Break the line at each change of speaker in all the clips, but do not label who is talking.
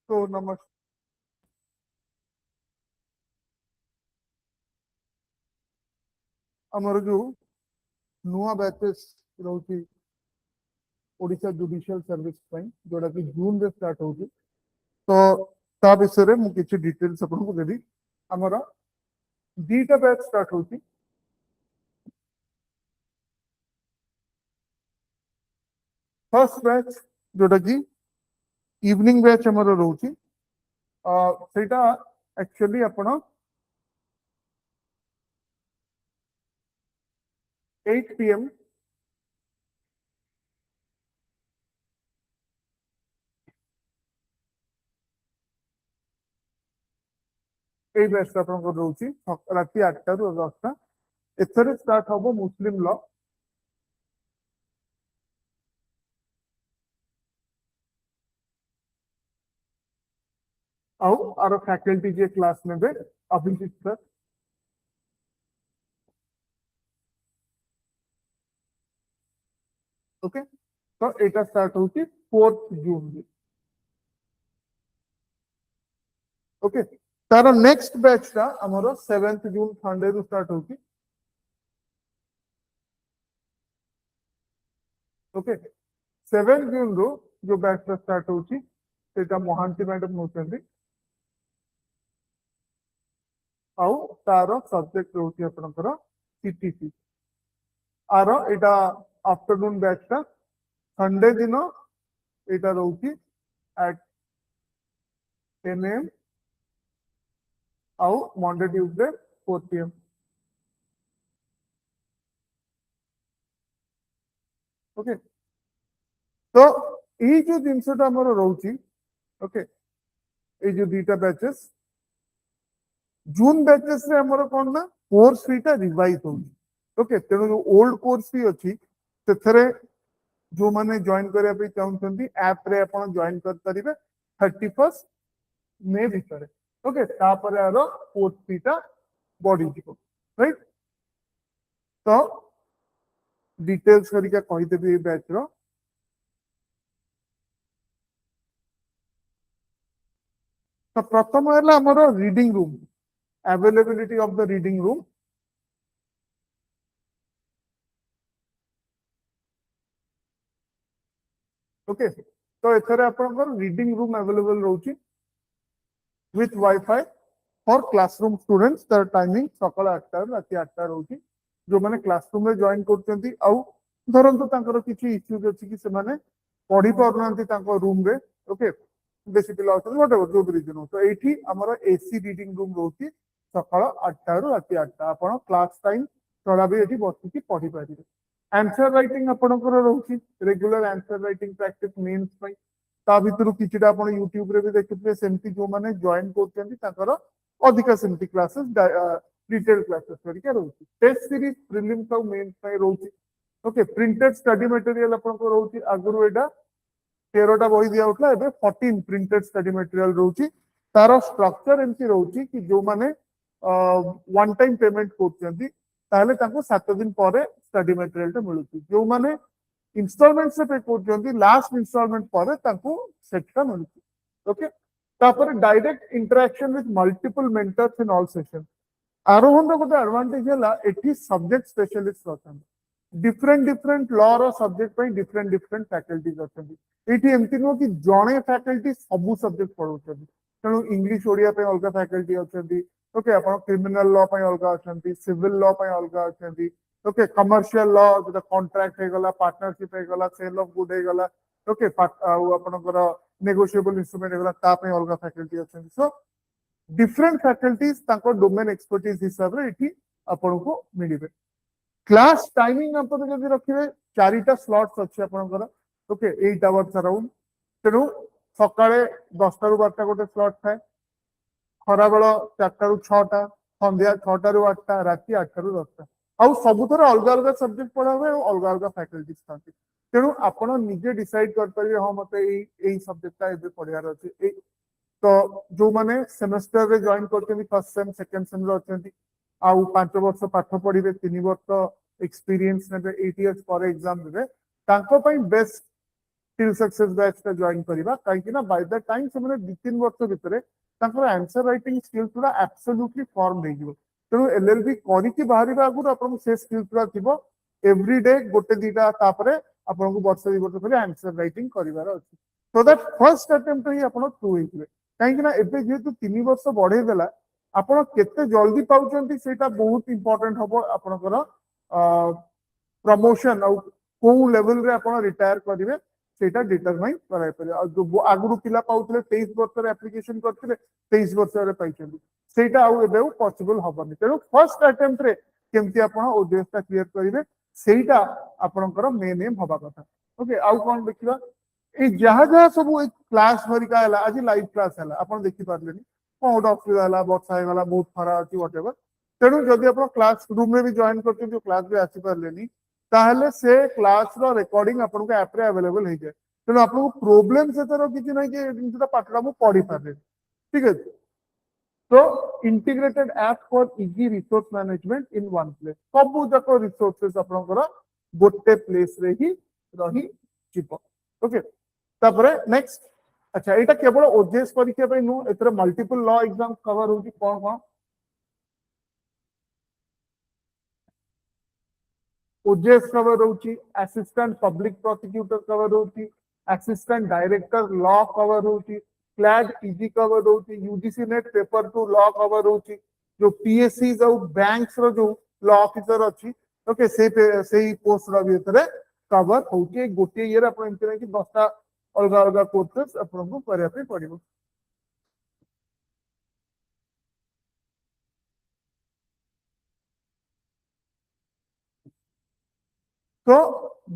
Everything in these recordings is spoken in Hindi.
तो नमस्कार आमर जो नुआ बैचेस रोची ओडिशा जुडिशियल सर्विस जोटा कि जून रे स्टार्ट होची तो ता विषय रे मु किछि डिटेल्स आपन को देबी हमर दीटा बैच स्टार्ट होची फर्स्ट बैच जोटा कि इवनिंग बैच हमर रोची सेटा एक्चुअली आपण 8 PM এই ব্যাচটা আপনাদের রয়েছে রাতে 8টা রু 10টা এথরে স্টার্ট হবো মুসলিম ল ଆଉ ଆର ଫ୍ୟାକଲ୍ଟି ଯିଏ କ୍ଲାସ୍ ନେବେ ଅଭିଜିତ ସାର୍ ओके तो एटा स्टार्ट होची 4th जून रे ओके तार नेक्स्ट बैच टा हमरो 7th जून संडे रु स्टार्ट होची ओके 7 जून रो जो बैच टा स्टार्ट होची सेटा मोहांती मैडम नोचंदी आउ तार सब्जेक्ट रोची आपनकर CTC are Etah afternoon batch टा संडे दिन एटा रोची एट 10 AM आउ मंडे ट्यूसडे 4 PM ओके तो ये जो जिनसटा हमर रोची ओके ये जो दीटा बैचेस जून बैचेस रे हमर कोन ना कोर्स फीटा रिवाइज होची ओके तेनो जो ओल्ड कोर्स फी अछि सेथरे जो माने जॉइन करिया पे चाहउछंती ऐप रे आपण जॉइन कर परिबे 31 मे भितरे ओके तापर आरो कोर्स फीटा बॉडी जिवो राइट तो डिटेल्स करिका कहि देबी ए बैच रो तो प्रथम है हमर reading room availability of the reading room okay तो एथरे आपनकर रीडिंग रूम अवेलेबल रहउची with WiFi for classroom students तार टाइमिंग सकाळ 8टा राति 8टा रहउची जो माने क्लासरूम रे जॉइन करचंती आउ धरंतु तांकर किछि इश्यूज अछि कि से माने पढ़ी पारनांती तांको रूम रे ओके बेसी पिला अछन व्हाटएवर जो रीजन हो तो एठी हमर एसी रीडिंग रूम रहउची सकाळ 8टा रु राति 8टा आपण क्लास टाइम तोरा भी एठी बसि कि पढ़ी पारिबे आंसर राइटिंग आपनकर रहउची regular answer writing practice mains पई ता भितरु किछिटा आपण यूट्यूब रे भी देखिबे सेमती जो माने जॉइन करचंती ताकर अधिका सेमती क्लासेस डिटेल क्लासेस करिके रहउची टेस्ट सीरीज प्रीलिम्स और मेंस पई रहउची ओके प्रिंटेड स्टडी मटेरियल आपनकर रहउची आगुरु एटा 13टा बही दिया उठला एबे 14 प्रिंटेड स्टडी मटेरियल रहउची तार स्ट्रक्चर एमती रहउची कि जो माने वन टाइम पेमेंट करचंती ताहले ताको 7 दिन परे स्टडी मटेरियल टा मिलुची जो माने इंस्टॉलमेंट से पे करचंती लास्ट इंस्टॉलमेंट परे ताको सेटटा मिलुची ओके तापर direct interaction with multiple mentors in all session आरोहन रो गोटे एडवांटेज हला एठी सब्जेक्ट स्पेशलिस्ट रहथन डिफरेंट लॉ रो सब्जेक्ट पे डिफरेंट फैकल्टीज अछंती एठी एमती नो कि जणे फैकल्टी सब सब्जेक्ट पढौछंती तेणु इंग्लिश ओडिया पे अलग फैकल्टी अछंती ओके आपण क्रिमिनल लॉ पे अलग अछंती सिविल लॉ पे अलग अछंती ओके कमर्शियल लॉ जो कॉन्ट्रैक्ट हे गला पार्टनरशिप हे गला सेल ऑफ गुड हे गला ओके आपनकर नेगोशिएबल इंस्ट्रूमेंट हे गला ता पे अलग फैकल्टी अछंती सो डिफरेंट फैकल्टीज ताको डोमेन एक्सपर्टीज हिसाब रे एठी आपण को मिलिबे क्लास टाइमिंग आपण जदि रखिबे 4टा स्लॉट्स अछि आपनकर ओके 8 आवर्स अराउंड तेणु सकाळे 10टा रु 12टा गोटे स्लॉट थाए खरा बेल 4टा रु 6टा संध्या 6टा रु 8टा राति 8टा रु 10टा आउ सबुथर अलग अलग सब्जेक्ट पढ़ा हुए अलग अलग फैकल्टीज थांती तेणु आपण निजे डिसाइड कर परिबे हां मते एई सब्जेक्टटा एबे पढ़ियार अछि तो जो माने सेमेस्टर रे जॉइन करते फर्स्ट सेम सेकंड सेम रो अछंती आउ 5 वर्ष पाठ पढ़िबे 3 वर्ष एक्सपीरियंस नेबे 8 इयर्स पर एग्जाम देबे तांको पई बेस्ट टिल सक्सेस बैच टा जॉइन करिबा काहे ना बाय द टाइम से माने 2-3 वर्ष भितरे तांकर आंसर राइटिंग स्किल्स पूरा एब्सोल्युटली फॉर्म हो जिवो तेणु एलएलबी करी कि बाहरिबा आगु आपन से स्किल्स पूरा थिबो एवरी डे गोटे दीटा तापरे आपन को वर्ष 2 वर्ष परे आंसर राइटिंग करिवार अछि सो दैट फर्स्ट अटेम्प्ट ही आपन ट्रू हेतिबे काहे ना एबे जेतु 3 वर्ष बढ़े देला आपन केते जल्दी पाउचंती सेटा बहुत इंपोर्टेंट हबो आपनकर प्रमोशन आउ को लेवल रे आपन रिटायर करिवे सेटा डिटरमाइन कराय पारे आ जो आगुरु पिला पाउतले 23 वर्ष रे एप्लीकेशन करथिले 23 वर्ष रे पाइछंती सेटा आउ एबे पॉसिबल हबनी तेनु फर्स्ट अटेम्प्ट रे केमती आपन ओजेएस ता क्लियर करिवे सेटा आपनकर मेन एम हबा कथा ओके आउ कोन देखिबा ए जहा जहा सब एक क्लास भरिका हला आज लाइव क्लास हला आपन देखि पारलेनी कोन गोटे असुविधा हला वर्षा हेगला बहुत खरा अछि व्हाटएवर तेणु जदि आप क्लास रूम में भी जॉइन करते जो क्लास भी आसी पारलेनी ताहले से क्लास रो रिकॉर्डिंग आपन को ऐप रे अवेलेबल हे जाय तेणु आपन को प्रॉब्लम से तर किछि नै कि जिनटा पाठरा मु पढी पारे ठीक है तो integrated app for easy resource management in one place सब जक रिसोर्सेस आपन को गोटे प्लेस रे ही रही जिवो ओके तापरे नेक्स्ट अच्छा एटा केवल ओजेएस परीक्षा पे नु एतरे मल्टीपल लॉ एग्जाम कवर होगी कोन कोन ओजेएस कवर होची असिस्टेंट पब्लिक प्रोसिक्यूटर कवर होची असिस्टेंट डायरेक्टर लॉ कवर होची क्लैड पीजी कवर होची UGC net paper 2 law cover होची जो पीएससी जो बैंक्स रो जो लॉ ऑफिसर अछि ओके से पोस्ट रो भीतर कवर होची गोटे ईयर अपन इंतरा कि 10टा अलग अलग कोर्सेस अपन को करिया पे पड़िबो तो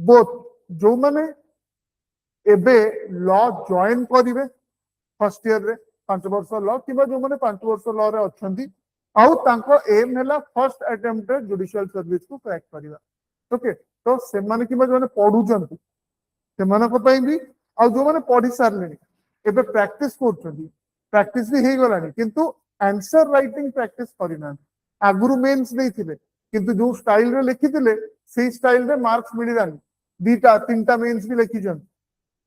बोथ जो माने एबे लॉ जॉइन करिवे फर्स्ट ईयर रे 5 वर्ष लॉ किबा जो माने 5 वर्ष लॉ रे अछंती आउ तांको एम हैला फर्स्ट अटेम्प्ट रे जुडिशियल सर्विस को क्रैक करिवा ओके तो से माने किबा जो माने पढुचंती से माने को पई भी आउ जो माने पढी सारलेनी एबे प्रैक्टिस करछंती प्रैक्टिस भी हे गलानी किंतु आंसर राइटिंग प्रैक्टिस करिना आगुरु मेंस देथिले किंतु जो स्टाइल रे लिखिथिले से स्टाइल रे मार्क्स मिलिरानी दीटा तीनटा मेंस भी लिखिछन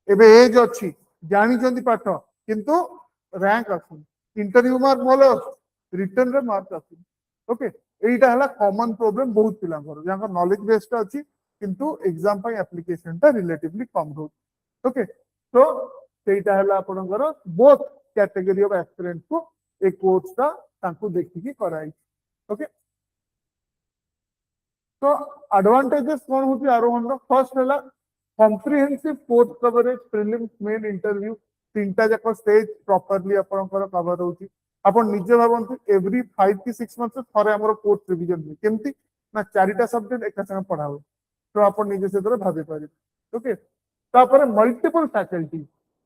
एबे एज अछि जानि चंदी पाठ किंतु रैंक आसु इंटरव्यू मार्क भलो रिटर्न रे मार्क आसु ओके एटा हला कॉमन प्रॉब्लम बहुत पिला घर जहां नॉलेज बेस्ड अछि किंतु एग्जाम पई एप्लीकेशन ता रिलेटिवली कम हो ओके तो सेटा हला आपनकर बोथ कैटेगरी ऑफ एस्पिरेंट को एक कोर्स ता तांको देखि की कराई ओके तो एडवांटेजेस कौन होती आरोहण रो फर्स्ट हला comprehensive course coverage prelims main interview तीनटा जाक स्टेज प्रॉपर्ली आपनकर कवर होची आपण निजे भाबंतु एवरी 5 की 6 मंथ्स थरे हमर कोर्स रिवीजन केमती ना चारिटा सब्जेक्ट एक संग पढ़ा हो तो आपण निजे से तरह भाबी पारे ओके तापर मल्टीपल फैकल्टी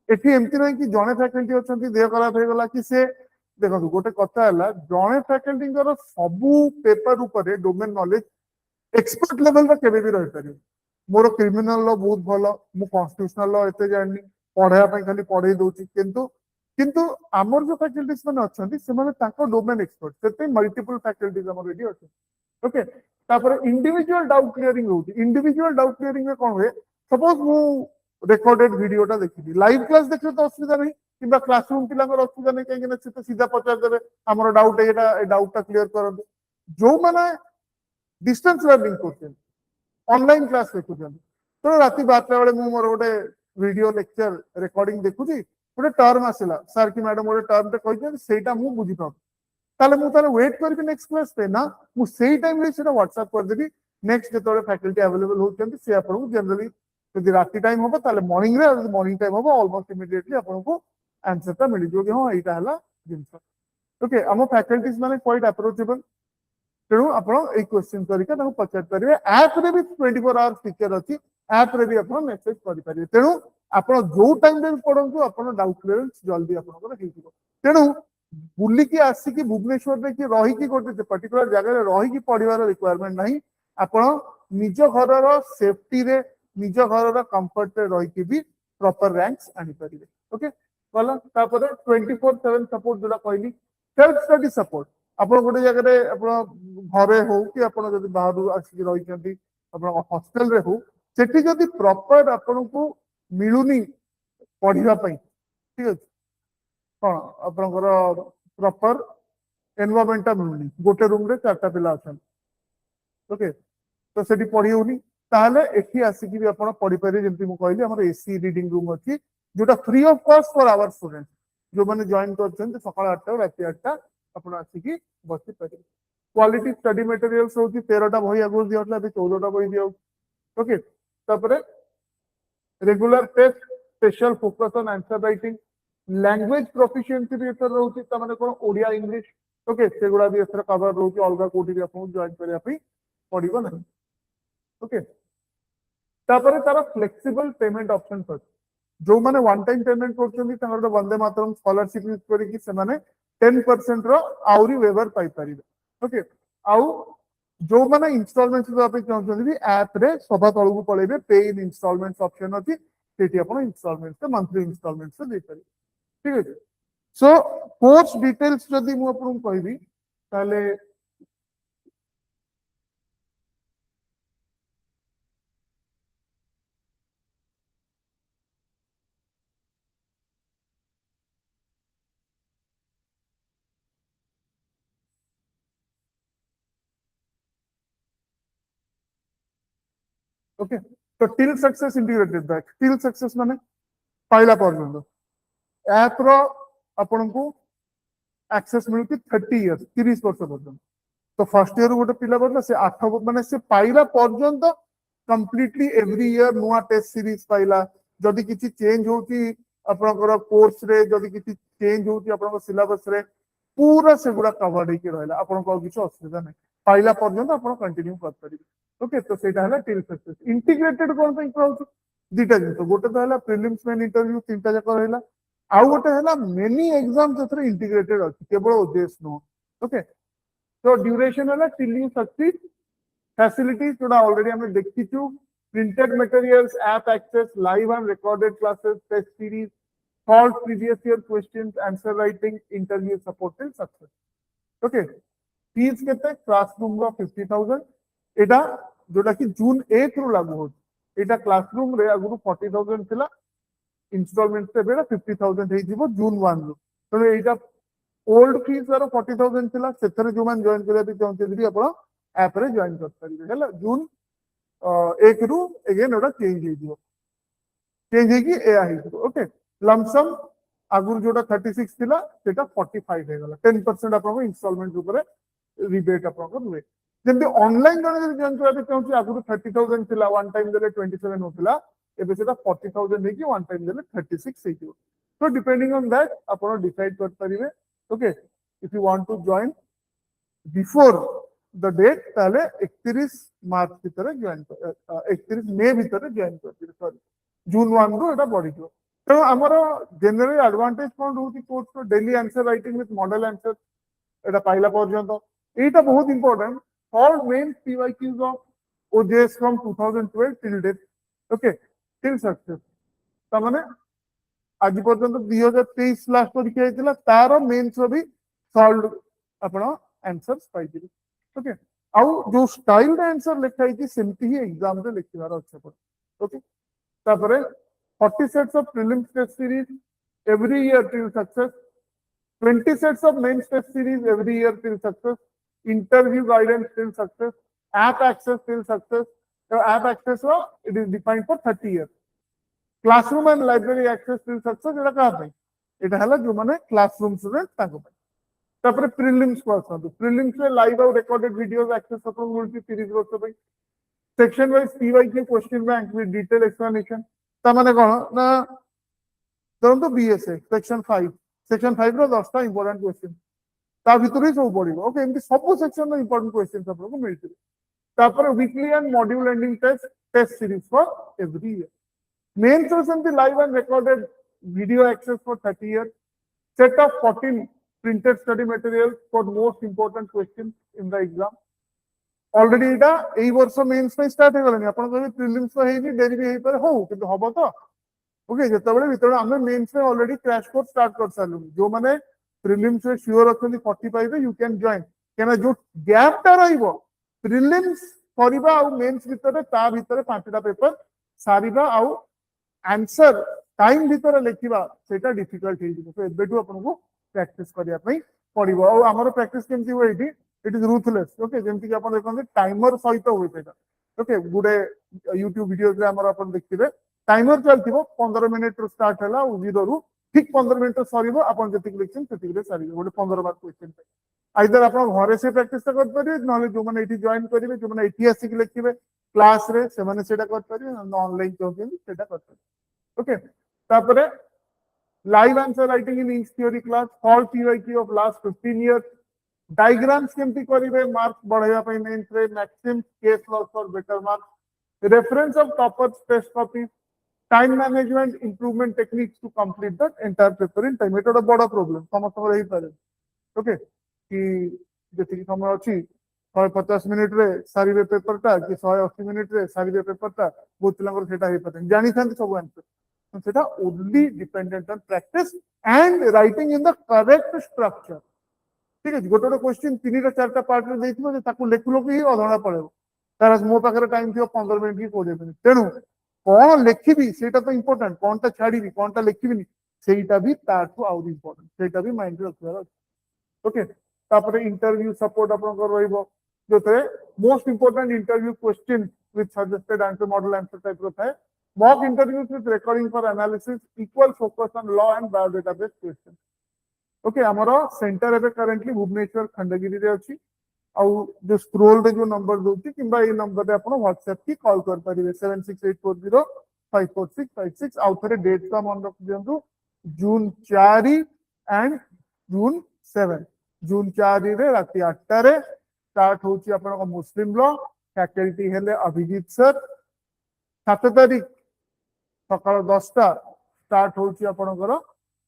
एठी एमती नहीं कि जने फैकल्टी अछंती देह खराब हे गला कि से देखो गोटे कथा हला जने फैकल्टी कर सबु पेपर ऊपर डोमेन नॉलेज एक्सपर्ट लेवल रे केबे भी रहि पारे मोर क्रिमिनल लॉ बहुत भलो मु कॉन्स्टिट्यूशनल लॉ एते जाननी पढ़ाया ପାଇଁ खाली पढ़ाई दउची किंतु आमर जो फैकल्टीज माने अछंती से माने ताको डोमेन एक्सपर्ट सेते मल्टीपल फैकल्टीज हमर रेडी अछि ओके तापर इंडिविजुअल डाउट क्लियरिंग होती इंडिविजुअल डाउट क्लियरिंग में कोन होए सपोज मु रेकॉर्डेड वीडियोटा देखिबी लाइव क्लास देखले तो असुविधा नहीं किबा क्लासरूम पिलांगर असुविधा नहीं काहे कि ना से सीधा पचार देबे हमर डाउट एटा डाउटटा क्लियर करबे जो माने डिस्टेंस लर्निंग करछन ऑनलाइन क्लास देखुछन तो राति 12 बेले मु मोर गोटे वीडियो लेक्चर रिकॉर्डिंग देखुची गोटे टर्म आसिला सर की मैडम गोटे टर्म ते कहिछन सेटा मु बुझी पाब ताले मु ताले वेट करबी नेक्स्ट क्लास पे ना मु सेही टाइम रे सेटा व्हाट्सएप कर देबी नेक्स्ट जेतोले फैकल्टी अवेलेबल होचंती से आपन को जनरली यदि राति टाइम होबो ताले मॉर्निंग रे मॉर्निंग टाइम होबो ऑलमोस्ट इमीडिएटली आपन को आंसर ता मिली जो कि हां एटा हला जिंस ओके हम फैकल्टीज माने क्वाइट अप्रोचेबल तेणु आप क्वेश्चन करके पचार पारे ऐप रे भी 24 आवर्स फीचर अच्छी ऐप रे भी आप मेसेज करें तेणु आप जो टाइम रे पढ़ु आप डाउट क्लियरेंस जल्दी आपंकर तेणु बुलिकी आसिकी भुवनेश्वर में कि रही गोटे पर्टिकुलर जगह रही पढ़ार रिक्वायरमेंट नहीं आप निज घर सेफ्टी रे निज घर कंफर्ट रही भी प्रॉपर रैंक्स आनी पारे ओके गला 24/7 सपोर्ट जोड़ा कहली सेल्फ स्टडी सपोर्ट आप गोटे जगह घरे हो कि आप बाहर आसिक रही हॉस्टेल रे हो सेठी जदि प्रॉपर आपन को मिलूनी पढ़िबा पई ठीक अछि कोन आपनकर प्रॉपर एनवायरनमेंट मिलूनी गोटे रूम रे चारटा पिला अछन ओके तो सेठी पढ़ी होनी ताहले एठी आसिकी भी आपण पढ़ी पारे जेंति मु कहली हमर एसी रीडिंग रूम अछि जोटा free of cost for our student जो माने जॉइन करछन सकाळ 8 टा राति 8 टा आपण आसिकी बसी पारे क्वालिटी स्टडी मटेरियल्स होती 13टा बही आगु दियतला अभी 14टा बही दियो ओके तापरे regular test special focus on answer writing language proficiency भी एथर रहउची त माने कोन ओडिया इंग्लिश ओके सेगुडा भी एथर कवर रहउची अलगा कोठी भी आपण जॉइन करिया पई पडिबो नहीं ओके तापरे तार फ्लेक्सिबल पेमेंट ऑप्शन अछि जो माने one time payment करछन तांगर Vande Mataram scholarship use करी कि से माने 10% रो आउरी वेवर पाई परिबे ओके आउ जो माने इंस्टॉलमेंट जो आपे चाहछन भी ऐप रे सभा तळगु पळेबे पे इन इंस्टॉलमेंट ऑप्शन अछि सेठी आपण इंस्टॉलमेंट से मंथली इंस्टॉलमेंट से दे पारि ठीक अछि सो कोर्स डिटेल्स जदी मु आपन कहबी ताले ओके तो till success integrated back till success माने पाइला पर्यंत ऐप रो आपन को एक्सेस मिलुची 30 इयर्स 30 वर्ष पर्यंत तो फर्स्ट इयर गोटे पिला बदला से 8 माने से पाइला पर्यंत कंप्लीटली एवरी इयर नुआ टेस्ट सीरीज पाइला जदि किछि चेंज होची आपनकर कोर्स रे जदि किछि चेंज होची आपनकर सिलेबस रे पूरा सेगुडा कवर होई के रहला आपनको किछि असुविधा नै पाइला पर्यंत आपण कंटिन्यू कर परिबे ओके तो सेटा हला टिल सक्सेस इंटीग्रेटेड कोन पे कहउची दीटा जिंस गोटे तो हला प्रीलिम्स मेन इंटरव्यू तीनटा जक रहला आउ गोटे हला मेनी एग्जाम जथरे इंटीग्रेटेड अछि केवल ओजेएस नो ओके तो ड्यूरेशन हला टिल यू सक्सीड फैसिलिटीज जोड़ा ऑलरेडी हमें देखिछु printed materials app access live and recorded classes test series solve previous year questions answer writing interview support till success okay fees केते क्लासरूम रो 50000 एटा जोटा कि जून 1 रु लागू हो एटा क्लासरूम रे अगुरु 40000 थिला इंस्टॉलमेंट से बेटा 50000 हे जीवो जून 1 रु तो एटा ओल्ड फीस रो 40000 थिला सेथरे जो मान जॉइन करिया भी चाहते दिदी आपण ऐप रे जॉइन कर परिबे हला जून 1 रु अगेन ओटा चेंज हे जीवो चेंज हे कि ए हे जीवो ओके लमसम आगुरु जोटा 36 थिला सेटा 45 हे गला 10% आपण इंस्टॉलमेंट ऊपर रिबेट आपण हुए जेंति ऑनलाइन जने जॉइन करबे चाहूची आगुरु 30000 थिला वन टाइम देले 27 होतिला एबे सेटा 40000 हे कि वन टाइम देले 36 हे जीवो so depending on that आपण डिसाइड कर परिबे okay if you want to join before the date ताले 31 मार्च भीतर जॉइन 31 मे भीतर जॉइन कर सॉरी जून 1 रु एटा बढ़ी जो तो हमरो जनरल एडवांटेज कोन होती कोर्स तो daily answer writing with model answer एटा पाइला पर्यंत एटा बहुत important all main PYQs of OJS from 2012 till date okay till success तमाने आज पर्यंत 2023 लास्ट परीक्षा हेतिला तार मेंस भी सॉल्व आपण आंसर्स पाइबे ओके आउ जो स्टाइल आंसर लिखा है सेमती ही एग्जाम रे लिखिबार अछि पर ओके तापरे 40 sets of prelims test series every year till success 20 sets of mains test series every year till success interview guidance till success app access till success so app access it is defined for 30 years classroom and library access till success एटा का भाई एटा हला जो माने क्लासरूम स्टूडेंट ताको भाई तापर प्रीलिम्स को आसंतु प्रीलिम्स में लाइव और रिकॉर्डेड वीडियोस एक्सेस अपन मिलती 30 वर्ष भाई section wise PYQ question bank with detail explanation ता माने कोन ना तो बीएसए सेक्शन 5 रो 10 टा इंपोर्टेंट क्वेश्चन ता भितरे सब पड़िबो ओके एमती सब सेक्शन में इंपोर्टेंट क्वेश्चंस आपन को मिलते तापर weekly and module ending test series for every year main session दी live and recorded video access for 30 years set of 14 printed study materials for most important questions in the exam already इटा एई वर्ष मेंस पे स्टार्ट हे गलनी आपन को प्रीलिम्स तो हेनी डेरी भी हे पर हो किंतु हबो तो ओके जेतबेले भितर हमें मेंस में ऑलरेडी क्रैश कोर्स स्टार्ट कर सालु जो माने प्रीलिम्स में श्योर अछली 45 यू कैन जॉइन केना जो गैप ता रहइबो प्रीलिम्स करिबा आ मेंस भितर ता भितर पांचटा पेपर सारिबा आ आंसर टाइम भीतर लिखा सेटा डिफिकल्ट हो तो एबेठू आपको प्रैक्टिस करने पड़ो और आमर प्रैक्टिस केमती हुए ये इट इज रूथलेस ओके जमीक आप देखते टाइमर सहित हुए सेटा ओके गुडे यूट्यूब वीडियोस आप देखिए टाइमर चलती 15 मिनिट रू स्टार्ट है 0 रू ठीक 15 मिनिट सर आप लिखते सारे गोटे 15 मार्क क्वेश्चन आइदर आप घरे से प्रैक्टिस करेंगे ना जो मैंने जॉइन करेंगे जो मैंने ये आसिक लिखे क्लास रे से ऑनलाइन चाहते ओके तापरे live answer writing in English theory class fault PYQ of last 15 years diagrams केमती करेंगे मार्क्स बढ़ाई मेन्स रे maxim case laws for better marks reference of toppers test copy time management improvement techniques to complete the entire paper in time एटा बड़ा प्रॉब्लम समस्त हो पारे ओके कि जी समय अच्छी 150 मिनिट रे सारे पेपरटा कि 180 मिनिट रे सारे पेपरटा बहुत पिला जानी था सब आंसर सेटा only dependent on practice and writing in the correct structure ठीक है गोटे गोटे क्वेश्चन 3 4 पार्ट रे लिखु लोक ही अधना पड़ेगा तार मो पाखे टाइम थी 15 मिनिट कि 20 मिनिट तेणु कौन लिखी से इंपोर्टाट कौन टा छाड़ी कौन टा लिखी सेटा भी ताठू आउट इंपोर्टेंट सेटा भी माइंड रखिबार ओके तापर इंटरव्यू सपोर्ट आपनकर रहइबो जोते most important interview question with suggested answer model answer type रो थाए mock interviews with recording for analysis equal focus on law and biodata based question okay हमरो सेंटर एबे करंटली भुवनेश्वर खंडगिरी रे अछि आउ जो स्क्रोल रे जो नंबर दोती किबा ए नंबर रे आपण व्हाट्सएप की कॉल कर परिबे 7684054656 आउ थरे डेट का मन रख दियंतु जून 4 एंड जून 7 जून 4 रे राति 8 रे स्टार्ट होची आपण मुस्लिम लॉ फैकल्टी हेले अभिजीत सर 7 तारीख सकाळ 10 स्टार्ट होची आपणकर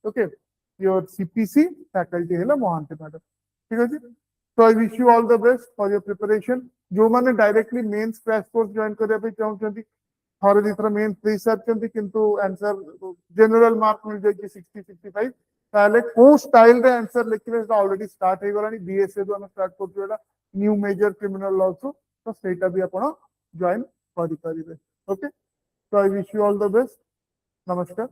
ओके योर सीपीसी फैकल्टी हेले मोहांती मैडम ठीक अछि तो I wish you all the best for your preparation जो माने directly mains crash course join करिया पे चाहउछंती थोड़े दिथरा मेंस दे सारछंती किंतु आंसर जनरल मार्क मिल जाय कि 60 65 ताले को स्टाइल रे आंसर लिखले ऑलरेडी स्टार्ट हे गलानी बीएसए जो हम स्टार्ट करछु एला न्यू मेजर क्रिमिनल लॉ तो सेटा भी आपण जॉइन करि परिबे ओके तो I wish you all the best नमस्कार।